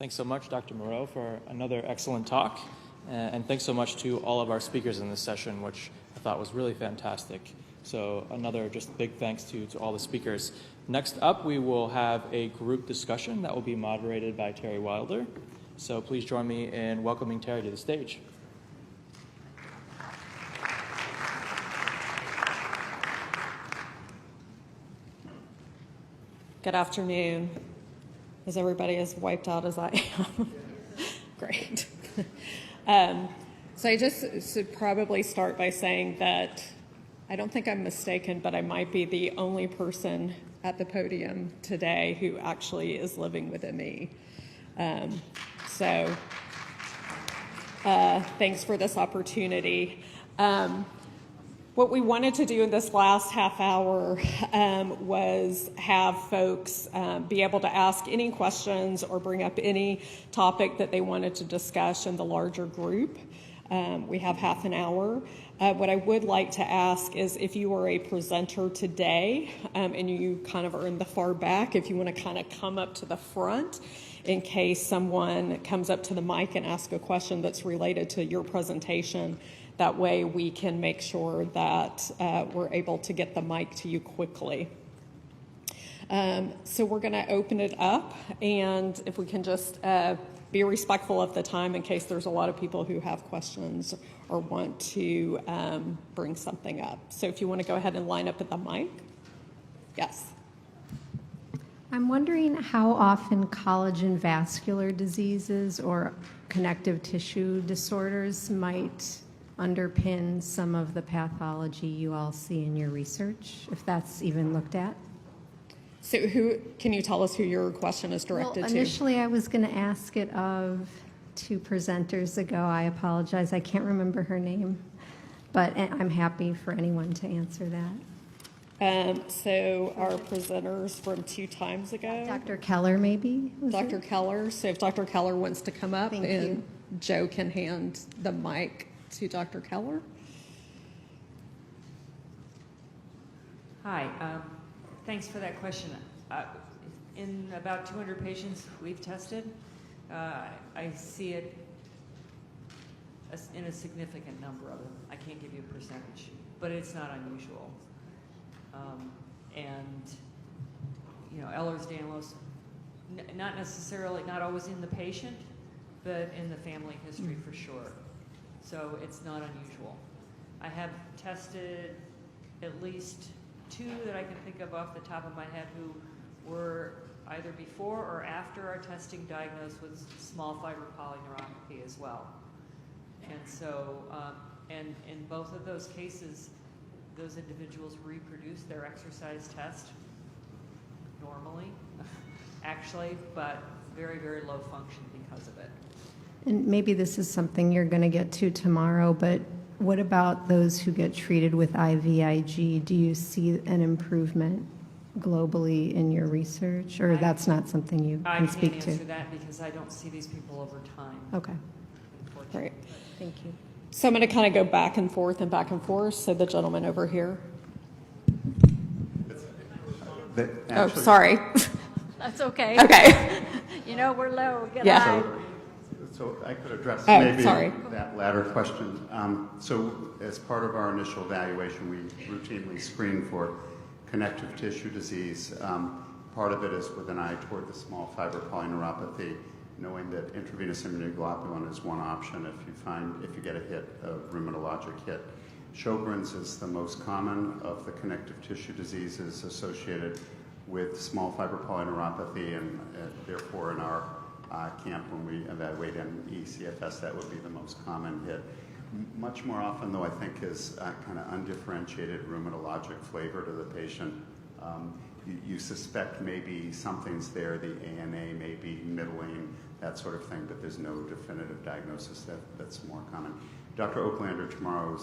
Thanks so much, Dr. Moreau, for another excellent talk. And thanks so much to all of our speakers in this session, which I thought was really fantastic. So another just big thanks to all the speakers. Next up, we will have a group discussion that will be moderated by Terri Wilder. So please join me in welcoming Terri to the stage. Good afternoon. Is everybody as wiped out as I am? Great. So I just should probably start by saying that I don't think I'm mistaken, but I might be the only person at the podium today who actually is living with ME. Thanks for this opportunity. What we wanted to do in this last half hour was have folks be able to ask any questions or bring up any topic that they wanted to discuss in the larger group. We have half an hour. What I would like to ask is if you are a presenter today and you kind of are in the far back, if you want to kind of come up to the front in case someone comes up to the mic and asks a question that's related to your presentation. That way we can make sure that we're able to get the mic to you quickly. So we're going to open it up, and if we can just be respectful of the time in case there's a lot of people who have questions or want to bring something up. So if you want to go ahead and line up at the mic. Yes. I'm wondering how often collagen vascular diseases or connective tissue disorders might underpin some of the pathology you all see in your research, if that's even looked at? So can you tell us who your question is directed to? Initially I was going to ask it of two presenters ago. I apologize, I can't remember her name, but I'm happy for anyone to answer that. So our presenters from 2 times ago. Dr. Keller, maybe? Dr. Keller. So if Dr. Keller wants to come up, and Joe can hand the mic to Dr. Keller. Hi, thanks for that question. In about 200 patients we've tested, I see it in a significant number of them. I can't give you a percentage, but it's not unusual. And, you know, Ehlers-Danlos, not necessarily, not always in the patient, but in the family history for sure. So it's not unusual. I have tested at least 2 that I can think of off the top of my head who were either before or after our testing diagnosed with small fiber polyneuropathy as well. And so, and in both of those cases, those individuals reproduce their exercise test normally, actually, but very, very low function because of it. And maybe this is something you're going to get to tomorrow, but what about those who get treated with IVIG? Do you see an improvement globally in your research, or that's not something you can speak to? I can't answer that because I don't see these people over time. Okay. Great. Thank you. So I'm going to kind of go back and forth. So the gentleman over here. Oh, sorry. That's okay. Okay. You know, we're low. Get Yeah. high. So I could address sorry. that latter question. So as part of our initial evaluation, we routinely screen for connective tissue disease. Part of it is with an eye toward the small fiber polyneuropathy, knowing that intravenous immunoglobulin is one option if you get a hit, a rheumatologic hit. Sjogren's is the most common of the connective tissue diseases associated with small fiber polyneuropathy, and therefore in our camp when we evaluate ME/CFS, that would be the most common hit. Much more often, though, I think is kind of undifferentiated rheumatologic flavor to the patient. You suspect maybe something's there, the ANA may be middling, that sort of thing, but there's no definitive diagnosis that's more common. Dr. Oaklander tomorrow,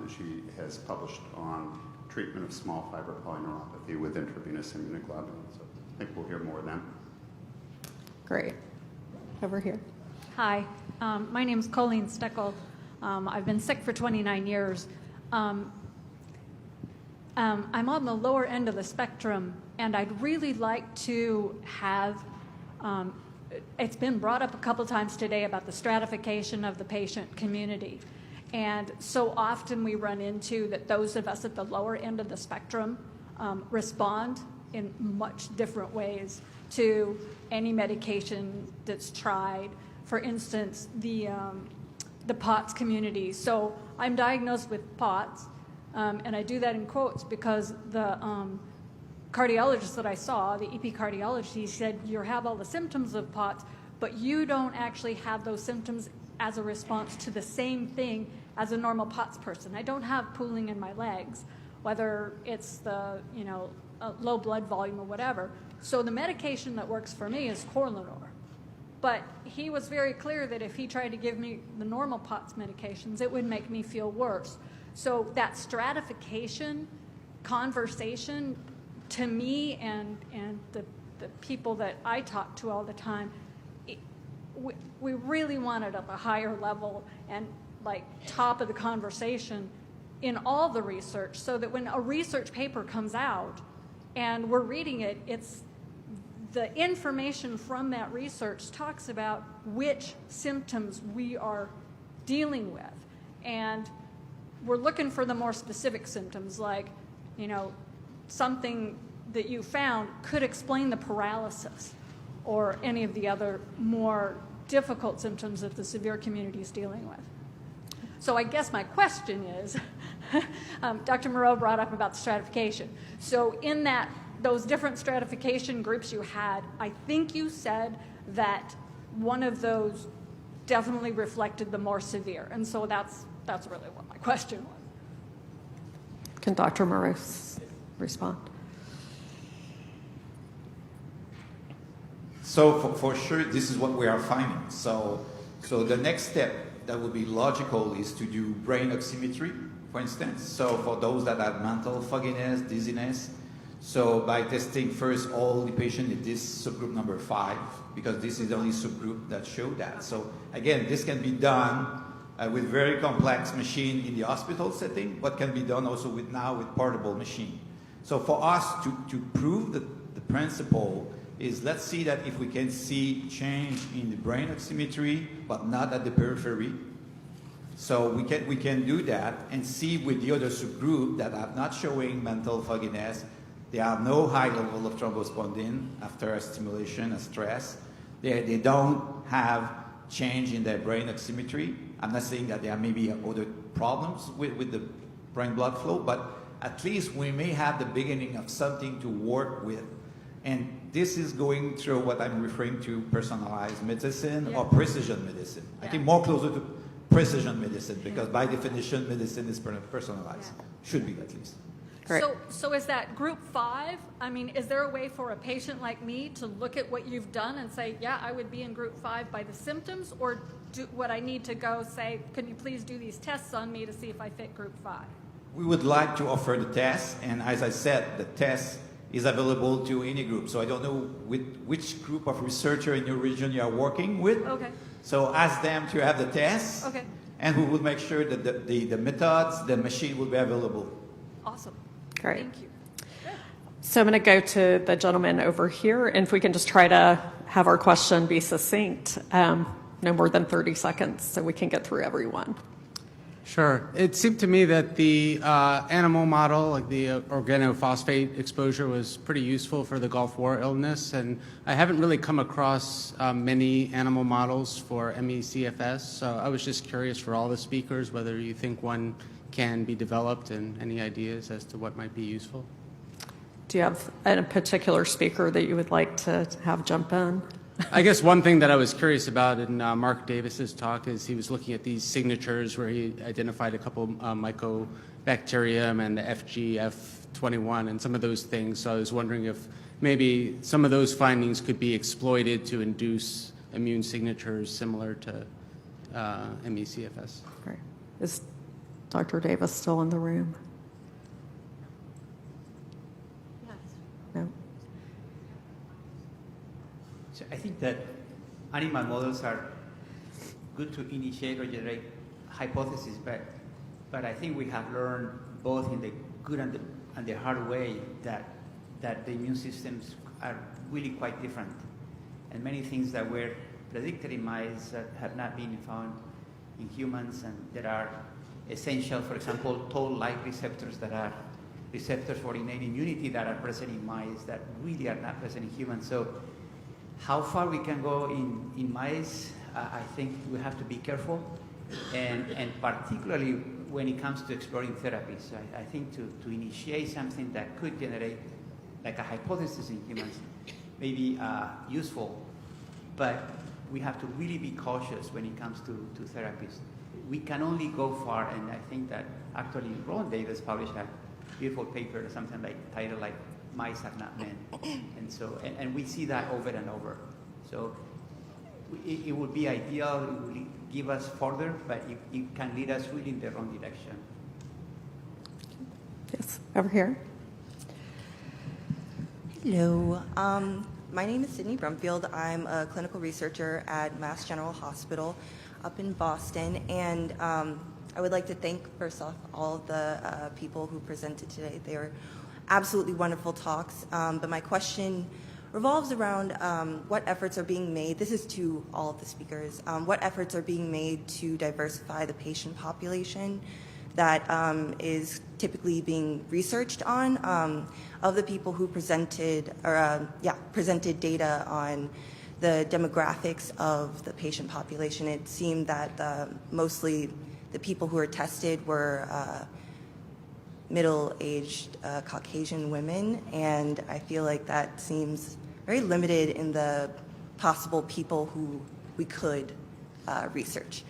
she has published on treatment of small fiber polyneuropathy with intravenous immunoglobulin, so I think we'll hear more then. Great. Over here. Hi, my name's Colleen Steckel. I've been sick for 29 years. I'm on the lower end of the spectrum, and I'd really like to have it's been brought up a couple times today about the stratification of the patient community. And so often we run into that those of us at the lower end of the spectrum respond in much different ways to any medication that's tried. For instance, the POTS community. So I'm diagnosed with POTS, and I do that in quotes because the cardiologist that I saw, the EP cardiologist, he said, you have all the symptoms of POTS, but you don't actually have those symptoms as a response to the same thing as a normal POTS person. I don't have pooling in my legs, whether it's the, low blood volume or whatever. So the medication that works for me is Corlinor. But he was very clear that if he tried to give me the normal POTS medications, it would make me feel worse. So that stratification conversation, to me and the people that I talk to all the time, we really want it at a higher level and like top of the conversation in all the research, so that when a research paper comes out and we're reading it, it's the information from that research talks about which symptoms we are dealing with. And we're looking for the more specific symptoms, like, something that you found could explain the paralysis or any of the other more difficult symptoms that the severe community is dealing with. So I guess my question is, Dr. Moreau brought up about the stratification. So in those different stratification groups you had, I think you said that one of those definitely reflected the more severe. And so that's really what my question was. Can Dr. Moreau respond? So for sure, this is what we are finding. So the next step that would be logical is to do brain oximetry, for instance. So for those that have mental fogginess, dizziness, so by testing first all the patients in this subgroup number 5, because this is the only subgroup that showed that. So again, this can be done with very complex machine in the hospital setting, but can be done also with portable machine. So for us to prove the principle is, let's see that if we can see change in the brain oximetry, but not at the periphery. So we can do that and see with the other subgroup that are not showing mental fogginess. They have no high level of thrombospondin after a stimulation, a stress. They don't have change in their brain oximetry. I'm not saying that there may be other problems with the brain blood flow, but at least we may have the beginning of something to work with. And this is going through what I'm referring to personalized medicine or precision medicine. I think more closer to precision medicine, because by definition, medicine is personalized. Should be, at least. Great. So is that group 5? I mean, is there a way for a patient like me to look at what you've done and say, yeah, I would be in group 5 by the symptoms, or would I need to go say, can you please do these tests on me to see if I fit group 5? We would like to offer the test, and as I said, the test is available to any group. So I don't know which group of researcher in your region you are working with. Okay. So ask them to have the test. Okay. And we will make sure that the methods, the machine will be available. Awesome. Great. Thank you. So I'm going to go to the gentleman over here, and if we can just try to have our question be succinct, no more than 30 seconds, so we can get through everyone. Sure. It seemed to me that the animal model, like the organophosphate exposure, was pretty useful for the Gulf War illness, and I haven't really come across many animal models for ME/CFS, so I was just curious for all the speakers whether you think one can be developed and any ideas as to what might be useful. Do you have a particular speaker that you would like to have jump in? I guess one thing that I was curious about in Mark Davis's talk is he was looking at these signatures where he identified a couple mycobacterium and the FGF21 and some of those things. So I was wondering if maybe some of those findings could be exploited to induce immune signatures similar to ME/CFS. Great. Is Dr. Davis still in the room? Yes. No. So I think that animal models are good to initiate or generate hypotheses, but I think we have learned both in the good and the hard way that the immune systems are really quite different. and many things that were predicted in mice that have not been found in humans, and that are essential, for example, toll-like receptors that are receptors for innate immunity that are present in mice that really are not present in humans. So how far we can go in mice, I think we have to be careful, and particularly when it comes to exploring therapies. I think to initiate something that could generate like a hypothesis in humans may be useful, but we have to really be cautious when it comes to therapies. We can only go far, and I think that actually Ron Davis published a beautiful paper, something like titled like "Mice Are Not Men," and so and we see that over and over. So it would be ideal. It would give us further, but it can lead us really in the wrong direction. Yes, over here. Hello. My name is Sydney Brumfield. I'm a clinical researcher at Mass General Hospital up in Boston, and I would like to thank, first off, all of the people who presented today. They were absolutely wonderful talks, but my question revolves around what efforts are being made. This is to all of the speakers. What efforts are being made to diversify the patient population that is typically being researched on, of the people who presented, or presented data on the demographics of the patient population. It seemed that mostly the people who were tested were middle-aged Caucasian women, and I feel like that seems very limited in the possible people who we could research.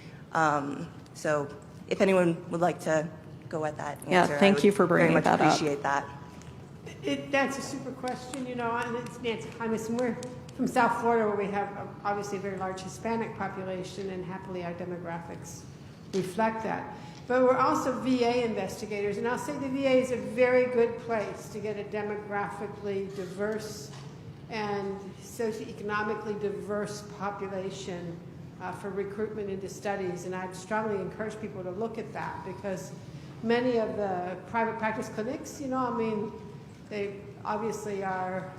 So if anyone would like to go at that answer, thank you for bringing that up. very much appreciate that. That's a super question, and it's Nancy Klimas, and we're from South Florida, where we have obviously a very large Hispanic population, and happily our demographics reflect that. But we're also VA investigators, and I'll say the VA is a very good place to get a demographically diverse and socioeconomically diverse population for recruitment into studies, and I'd strongly encourage people to look at that, because many of the private practice clinics, they obviously are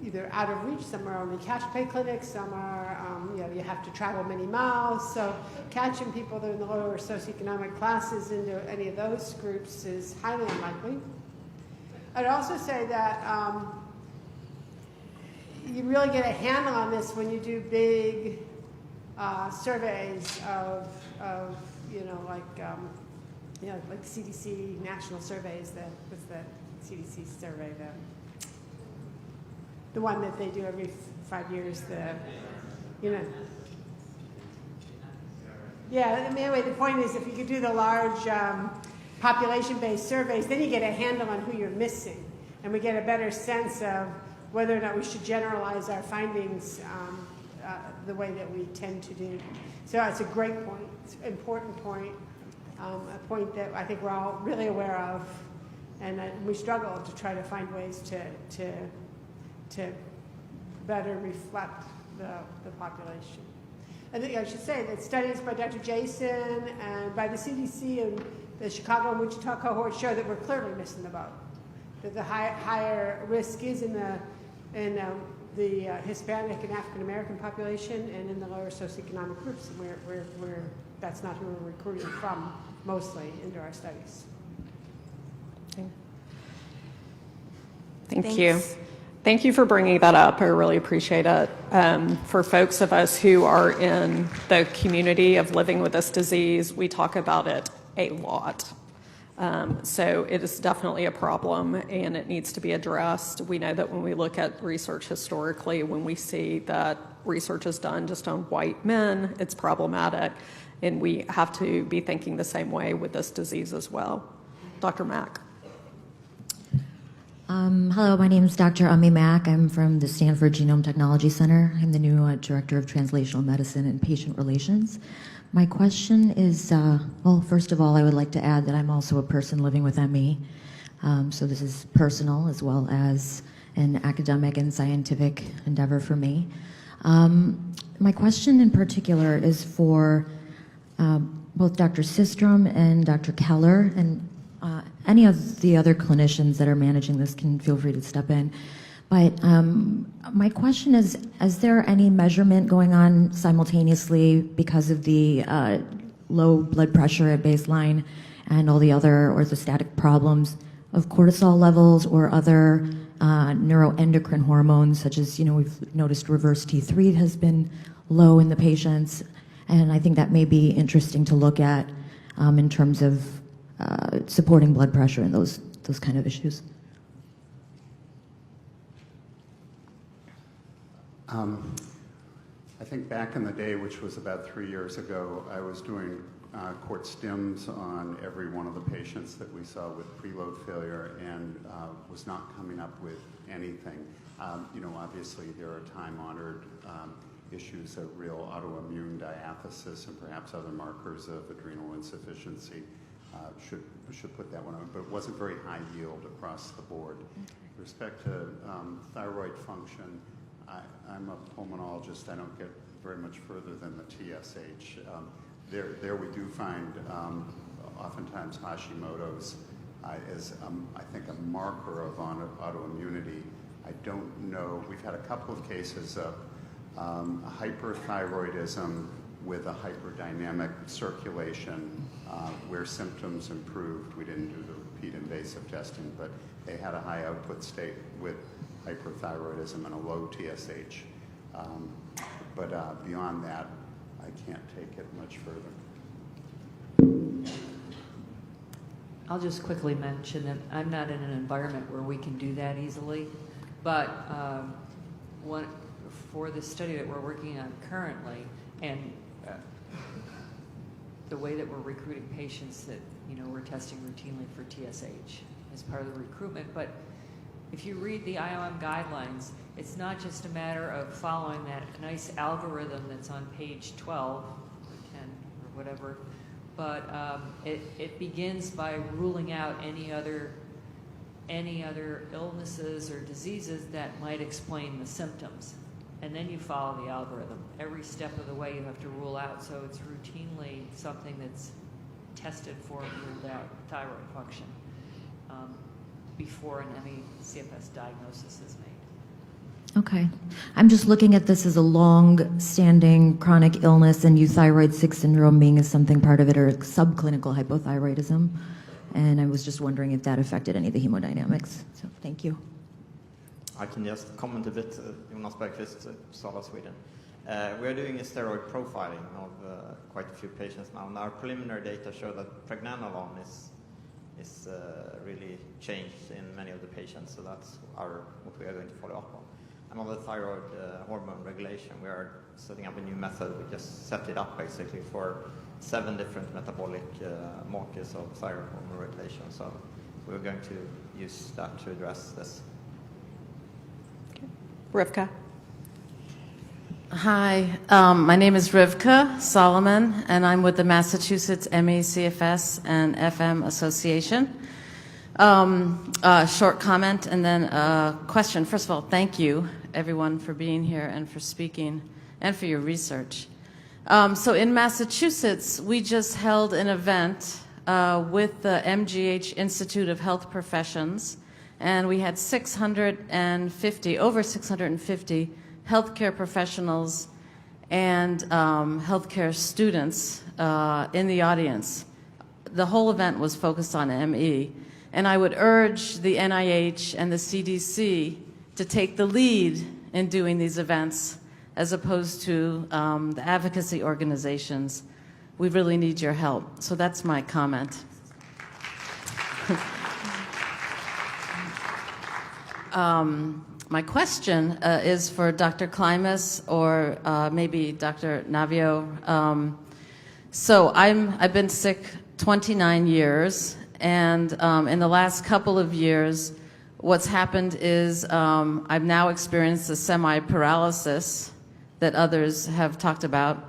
either out of reach, some are only cash pay clinics, some are, you have to travel many miles, so catching people that are in the lower socioeconomic classes into any of those groups is highly unlikely. I'd also say that you really get a handle on this when you do big surveys of like CDC national surveys. What's the CDC survey? The one that they do every 5 years. Anyway, the point is, if you could do the large population-based surveys, then you get a handle on who you're missing, and we get a better sense of whether or not we should generalize our findings the way that we tend to do. So it's a great point, it's an important point, a point that I think we're all really aware of, and we struggle to try to find ways to better reflect the population. I think I should say that studies by Dr. Jason and by the CDC and the Chicago and Wichita cohort show that we're clearly missing the boat. That the higher risk is in the Hispanic and African American population, and in the lower socioeconomic groups, where that's not who we're recruiting from mostly into our studies. Thank you. Thank you for bringing that up. I really appreciate it. For folks of us who are in the community of living with this disease, we talk about it a lot. So it is definitely a problem, and it needs to be addressed. We know that when we look at research historically, when we see that research is done just on white men, it's problematic, and we have to be thinking the same way with this disease as well. Dr. Mack. Hello, my name is Dr. Ami Mack. I'm from the Stanford Genome Technology Center. I'm the new Director of Translational Medicine and Patient Relations. My question is, well, first of all, I would like to add that I'm also a person living with ME. So this is personal as well as an academic and scientific endeavor for me. My question in particular is for both Dr. Systrom and Dr. Keller, and any of the other clinicians that are managing this can feel free to step in. But my question is there any measurement going on simultaneously because of the low blood pressure at baseline and all the other orthostatic problems of cortisol levels or other neuroendocrine hormones, such as, we've noticed reverse T3 has been low in the patients, and I think that may be interesting to look at in terms of supporting blood pressure and those kind of issues. I think back in the day, which was about 3 years ago, I was doing court stims on every one of the patients that we saw with preload failure and was not coming up with anything. Obviously there are time-honored issues of real autoimmune diathesis and perhaps other markers of adrenal insufficiency. Should put that one on, but it wasn't very high yield across the board. With respect to thyroid function, I'm a pulmonologist. I don't get very much further than the TSH. There we do find oftentimes Hashimoto's as I think a marker of autoimmunity. I don't know. We've had a couple of cases of hyperthyroidism with a hyperdynamic circulation where symptoms improved. We didn't do the repeat invasive testing, but they had a high output state with hyperthyroidism and a low TSH. But beyond that, I can't take it much further. I'll just quickly mention that I'm not in an environment where we can do that easily, but for the study that we're working on currently, and the way that we're recruiting patients that we're testing routinely for TSH as part of the recruitment, but if you read the IOM guidelines, it's not just a matter of following that nice algorithm that's on page 12 or 10 or whatever, but it begins by ruling out any other illnesses or diseases that might explain the symptoms. And then you follow the algorithm. Every step of the way you have to rule out, so it's routinely something that's tested for and ruled out thyroid function before an ME/CFS diagnosis is made. Okay. I'm just looking at this as a long-standing chronic illness and euthyroid 6 syndrome being something part of it, or subclinical hypothyroidism. And I was just wondering if that affected any of the hemodynamics. So thank you. I can just comment a bit, Jonas Bergqvist, Uppsala, Sweden. We are doing a steroid profiling of quite a few patients now, and our preliminary data show that pregnenolone is really changed in many of the patients, so that's what we are going to follow up on. And on the thyroid hormone regulation, we are setting up a new method. We just set it up basically for 7 different metabolic markers of thyroid hormone regulation, so we're going to use that to address this. Rivka. Hi, my name is Rivka Solomon, and I'm with the Massachusetts ME/CFS and FM Association. Short comment and then a question. First of all, thank you, everyone, for being here and for speaking and for your research. So in Massachusetts, we just held an event with the MGH Institute of Health Professions, and we had over 650 healthcare professionals and healthcare students in the audience. The whole event was focused on ME, and I would urge the NIH and the CDC to take the lead in doing these events as opposed to the advocacy organizations. We really need your help. So that's my comment. My question is for Dr. Klimas or maybe Dr. Navio. So I've been sick 29 years, and in the last couple of years, what's happened is I've now experienced a semi-paralysis that others have talked about.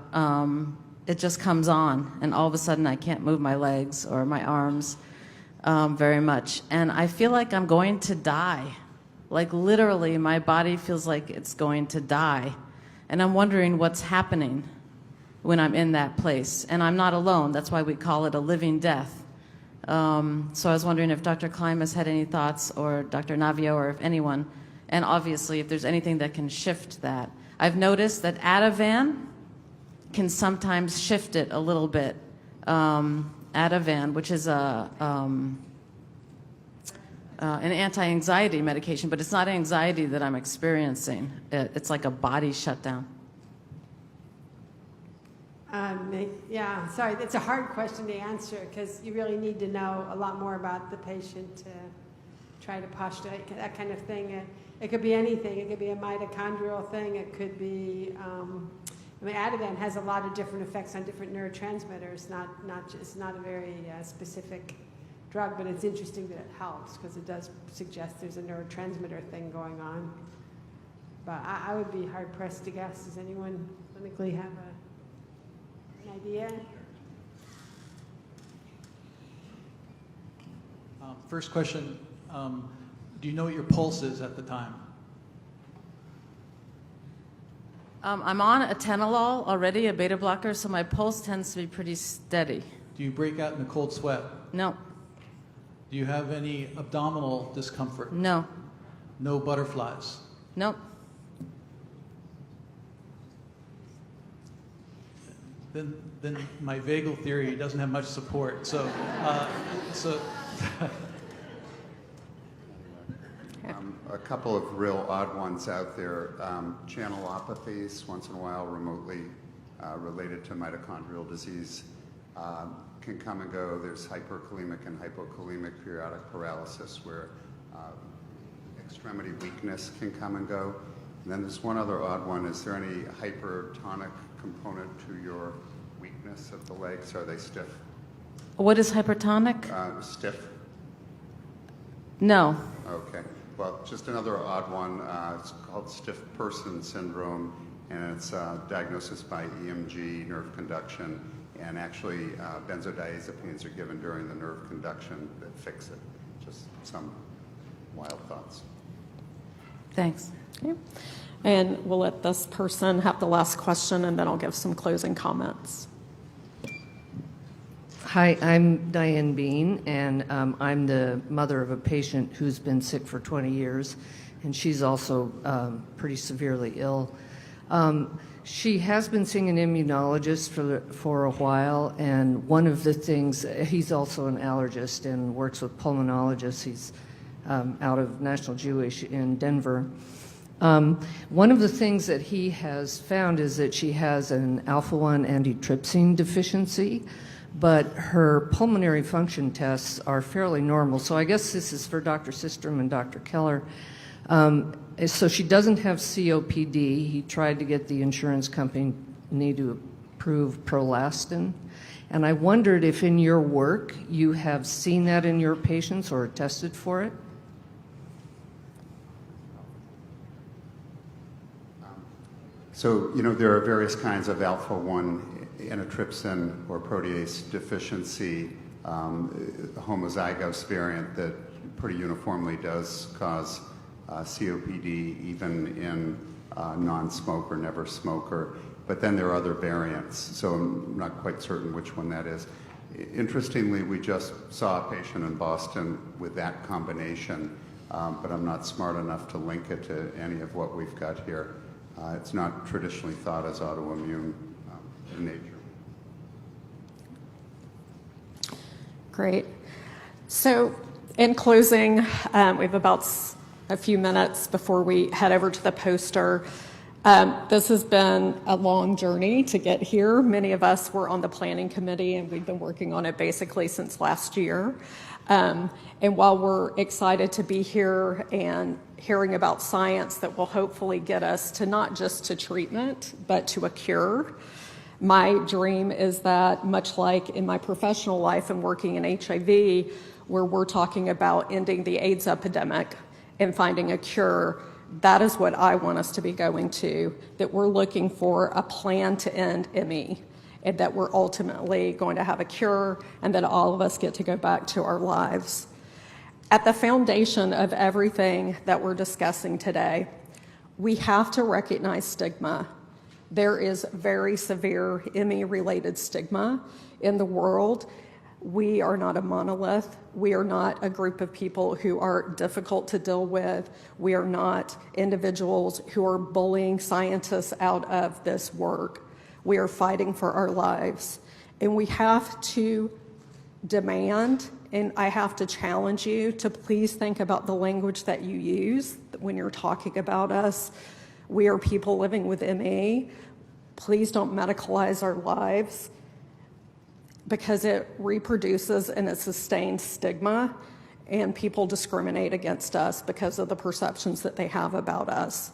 It just comes on, and all of a sudden I can't move my legs or my arms very much, and I feel like I'm going to die. Like literally, my body feels like it's going to die. And I'm wondering what's happening when I'm in that place. And I'm not alone. That's why we call it a living death. So I was wondering if Dr. Klimas had any thoughts, or Dr. Navio, or if anyone And obviously, if there's anything that can shift that. I've noticed that Ativan can sometimes shift it a little bit. Ativan, which is an anti-anxiety medication, but it's not anxiety that I'm experiencing. It's like a body shutdown. Yeah, sorry, it's a hard question to answer because you really need to know a lot more about the patient to try to postulate that kind of thing. It could be anything. It could be a mitochondrial thing. It could be, Ativan has a lot of different effects on different neurotransmitters. It's not a very specific drug, but it's interesting that it helps because it does suggest there's a neurotransmitter thing going on. But I would be hard pressed to guess. Does anyone clinically have an idea? First question, do you know what your pulse is at the time? I'm on atenolol already, a beta blocker, so my pulse tends to be pretty steady. Do you break out in a cold sweat? No. Do you have any abdominal discomfort? No. No butterflies? Nope. Then my vagal theory doesn't have much support. So, a couple of real odd ones out there. Channelopathies, once in a while remotely related to mitochondrial disease, can come and go. There's hyperkalemic and hypokalemic periodic paralysis where extremity weakness can come and go. And then there's one other odd one. Is there any hypertonic component to your weakness of the legs? Are they stiff? What is hypertonic? Stiff? No. Okay. Well, just another odd one. It's called stiff person syndrome, and it's diagnosis by EMG, nerve conduction, and actually benzodiazepines are given during the nerve conduction that fix it. Just some wild thoughts. Thanks. Okay. And we'll let this person have the last question, and then I'll give some closing comments. Hi, I'm Diane Bean, and I'm the mother of a patient who's been sick for 20 years, and she's also pretty severely ill. She has been seeing an immunologist for a while, and one of the things, he's also an allergist and works with pulmonologists. He's out of National Jewish in Denver. One of the things that he has found is that she has an alpha-1 antitrypsin deficiency, but her pulmonary function tests are fairly normal. So I guess this is for Dr. Systrom and Dr. Keller. So she doesn't have COPD. He tried to get the insurance company to approve prolastin. And I wondered if in your work you have seen that in your patients or tested for it? So, there are various kinds of alpha-1 antitrypsin or protease deficiency, homozygous variant that pretty uniformly does cause COPD, even in non-smoker, never smoker. But then there are other variants, so I'm not quite certain which one that is. Interestingly, we just saw a patient in Boston with that combination, but I'm not smart enough to link it to any of what we've got here. It's not traditionally thought as autoimmune in nature. Great. So in closing, we have about a few minutes before we head over to the poster. This has been a long journey to get here. Many of us were on the planning committee, and we've been working on it basically since last year. And while we're excited to be here and hearing about science that will hopefully get us to not just to treatment, but to a cure, my dream is that, much like in my professional life and working in HIV, where we're talking about ending the AIDS epidemic and finding a cure, that is what I want us to be going to, that we're looking for a plan to end ME, and that we're ultimately going to have a cure, and that all of us get to go back to our lives. At the foundation of everything that we're discussing today, we have to recognize stigma. There is very severe ME-related stigma in the world. We are not a monolith. We are not a group of people who are difficult to deal with. We are not individuals who are bullying scientists out of this work. We are fighting for our lives. And we have to demand, and I have to challenge you to please think about the language that you use when you're talking about us. We are people living with ME. Please don't medicalize our lives, because it reproduces and it sustains stigma, and people discriminate against us because of the perceptions that they have about us.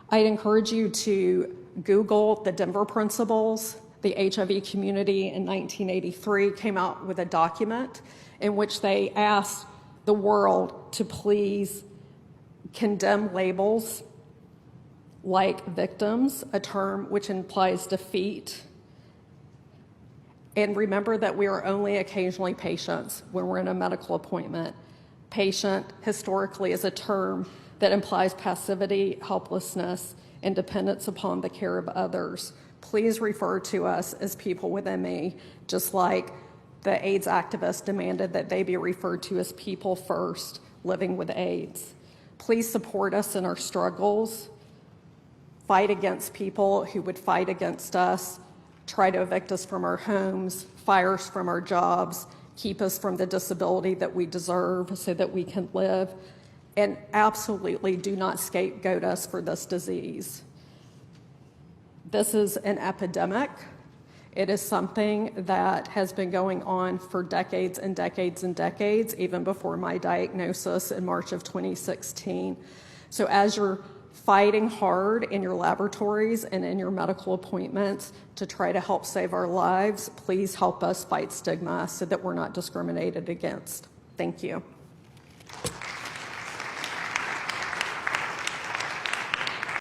I'd encourage you to Google the Denver Principles. The HIV community in 1983 came out with a document in which they asked the world to please condemn labels like victims, a term which implies defeat. And remember that we are only occasionally patients when we're in a medical appointment. Patient, historically, is a term that implies passivity, helplessness, and dependence upon the care of others. Please refer to us as people with ME, just like the AIDS activists demanded that they be referred to as people first living with AIDS. Please support us in our struggles. Fight against people who would fight against us, try to evict us from our homes, fire us from our jobs, keep us from the disability that we deserve so that we can live, and absolutely do not scapegoat us for this disease. This is an epidemic. It is something that has been going on for decades and decades and decades, even before my diagnosis in March of 2016. So as you're fighting hard in your laboratories and in your medical appointments to try to help save our lives, please help us fight stigma so that we're not discriminated against. Thank you.